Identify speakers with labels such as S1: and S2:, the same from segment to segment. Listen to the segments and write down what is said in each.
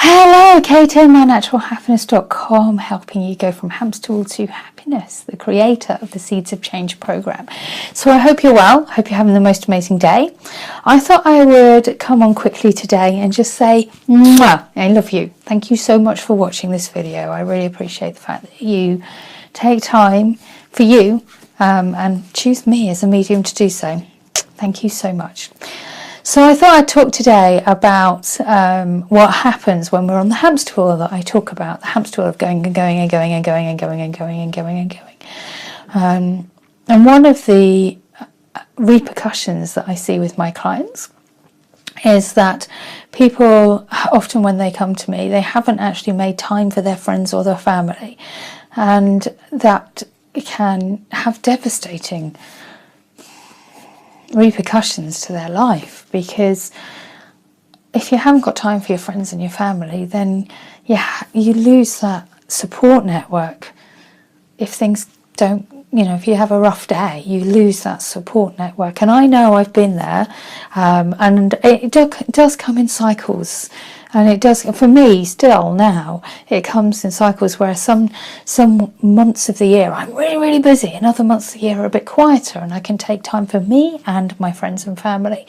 S1: Hello, Kato, mynaturalhappiness.com, helping you go from hamster wheel to happiness, the creator of the Seeds of Change program. So I hope you're well. I hope you're having the most amazing day. I thought I would come on quickly today and just say, mwah, I love you. Thank you so much for watching this video. I really appreciate the fact that you take time for you and choose me as a medium to do so. Thank you so much. So I thought I'd talk today about what happens when we're on the hamster wheel that I talk about, the hamster wheel of going and going and going and going and going and going and going and going. And one of the repercussions that I see with my clients is that people, often when they come to me, they haven't actually made time for their friends or their family. And that can have devastating repercussions to their life, because if you haven't got time for your friends and your family, then you lose that support network. If things don't, if you have a rough day, you lose that support network. And I know I've been there, and it does come in cycles. And it does, for me, still now, it comes in cycles where some months of the year I'm really, really busy, and other months of the year are a bit quieter, and I can take time for me and my friends and family.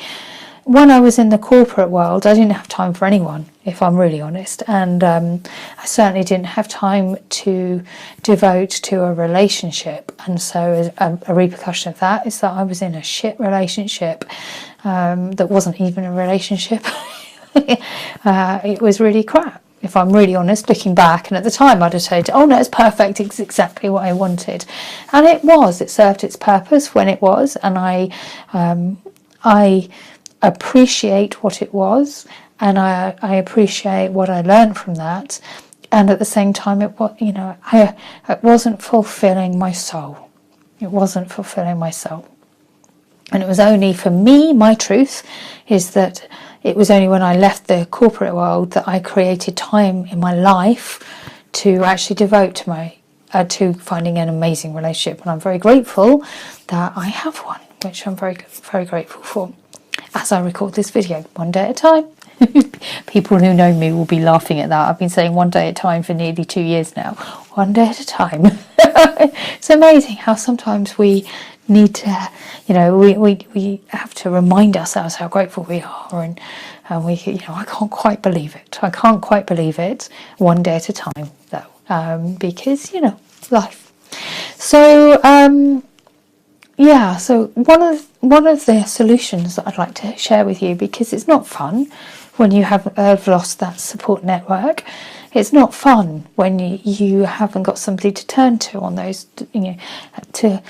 S1: When I was in the corporate world, I didn't have time for anyone, if I'm really honest, and I certainly didn't have time to devote to a relationship. And so a repercussion of that is that I was in a shit relationship that wasn't even a relationship. It was really crap, if I'm really honest, looking back. And at the time I'd have said, oh no, it's perfect, it's exactly what I wanted. And it was, it served its purpose when it was, and I appreciate what it was, and I appreciate what I learned from that. And at the same time, it wasn't fulfilling my soul. It wasn't fulfilling my soul. And it was only for me, my truth is that it was only when I left the corporate world that I created time in my life to actually devote to finding an amazing relationship. And I'm very grateful that I have one, which I'm very, very grateful for. As I record this video, one day at a time. People who know me will be laughing at that. I've been saying one day at a time for nearly 2 years now. One day at a time. It's amazing how sometimes we need to, we have to remind ourselves how grateful we are, and we, I can't quite believe it. I can't quite believe it. One day at a time, though, because life. So so one of the solutions that I'd like to share with you, because it's not fun when you have lost that support network. It's not fun when you haven't got somebody to turn to on those, to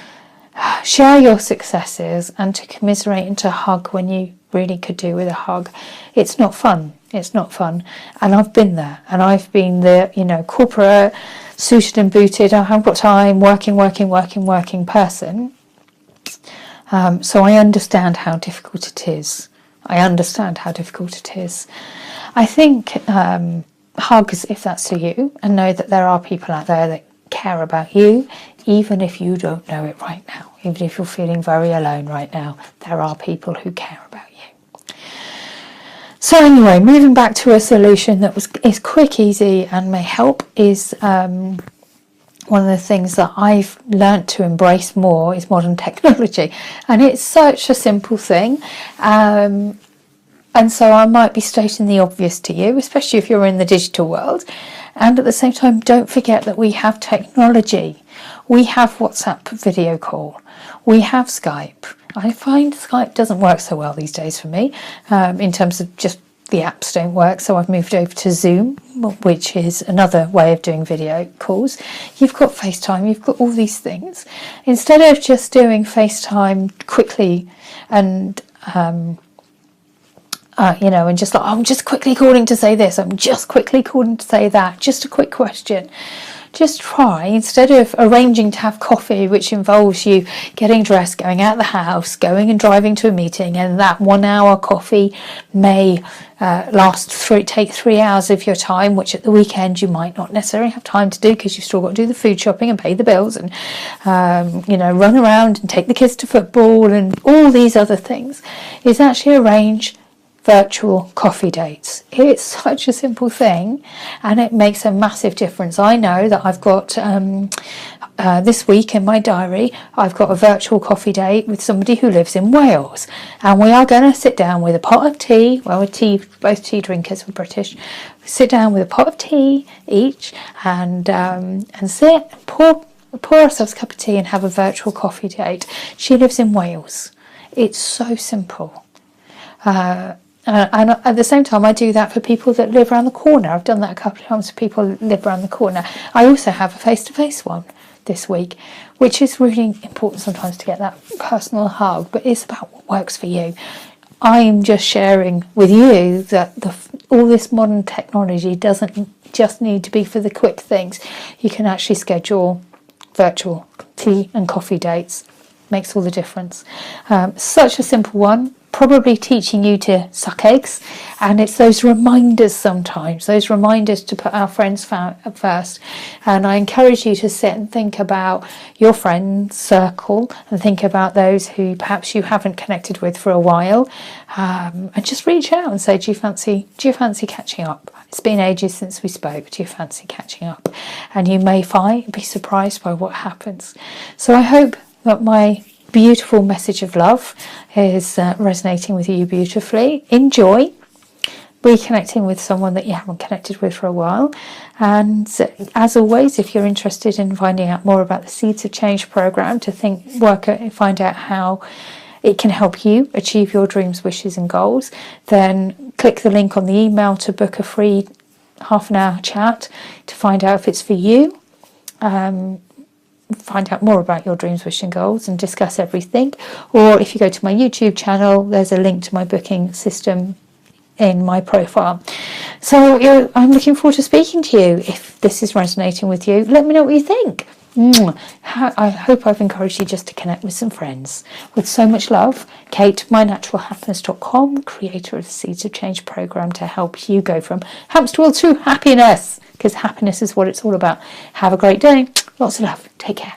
S1: share your successes and to commiserate and to hug when you really could do with a hug. It's not fun. It's not fun. And I've been there, and I've been the, corporate, suited and booted, I haven't got time, working person. So I understand how difficult it is. I think hugs, if that's to you, and know that there are people out there that care about you, even if you don't know it right now, even if you're feeling very alone right now, there are people who care about you. So anyway, moving back to a solution that is quick, easy, and may help is one of the things that I've learnt to embrace more is modern technology. And it's such a simple thing. And so I might be stating the obvious to you, especially if you're in the digital world. And at the same time, don't forget that we have technology. We have WhatsApp video call. We have Skype. I find Skype doesn't work so well these days for me, in terms of just the apps don't work. So I've moved over to Zoom, which is another way of doing video calls. You've got FaceTime, you've got all these things. Instead of just doing FaceTime quickly and and just like, I'm just quickly calling to say this, I'm just quickly calling to say that, just a quick question. Just try, instead of arranging to have coffee, which involves you getting dressed, going out the house, going and driving to a meeting, and that 1 hour coffee may take 3 hours of your time, which at the weekend you might not necessarily have time to do because you've still got to do the food shopping and pay the bills and run around and take the kids to football and all these other things, is actually arrange virtual coffee dates. It's such a simple thing, and it makes a massive difference. I know that I've got this week in my diary, I've got a virtual coffee date with somebody who lives in Wales, and we are going to sit down with a pot of tea. Well, we're both tea drinkers, we're British. Sit down with a pot of tea each, and sit, pour ourselves a cup of tea and have a virtual coffee date. She lives in Wales. It's so simple. And at the same time, I do that for people that live around the corner. I've done that a couple of times for people that live around the corner. I also have a face-to-face one this week, which is really important sometimes to get that personal hug, but it's about what works for you. I'm just sharing with you that all this modern technology doesn't just need to be for the quick things. You can actually schedule virtual tea and coffee dates. Makes all the difference. Such a simple one, probably teaching you to suck eggs, and it's those reminders sometimes, those reminders to put our friends first. And I encourage you to sit and think about your friend circle and think about those who perhaps you haven't connected with for a while, and just reach out and say, do you fancy catching up? It's been ages since we spoke. Do you fancy catching up? And you may be surprised by what happens. So I hope that my beautiful message of love is resonating with you beautifully. Enjoy reconnecting with someone that you haven't connected with for a while. And as always, if you're interested in finding out more about the Seeds of Change program, to find out how it can help you achieve your dreams, wishes and goals, then click the link on the email to book a free half-an-hour chat to find out if it's for you. Find out more about your dreams, wishes and goals and discuss everything. Or if you go to my YouTube channel, there's a link to my booking system in my profile. So I'm looking forward to speaking to you. If this is resonating with you, let me know what you think. I hope I've encouraged you just to connect with some friends. With so much love, Kate, mynaturalhappiness.com, creator of the Seeds of Change program to help you go from hamster wheel to happiness, because happiness is what it's all about. Have a great day. Lots of love. Take care.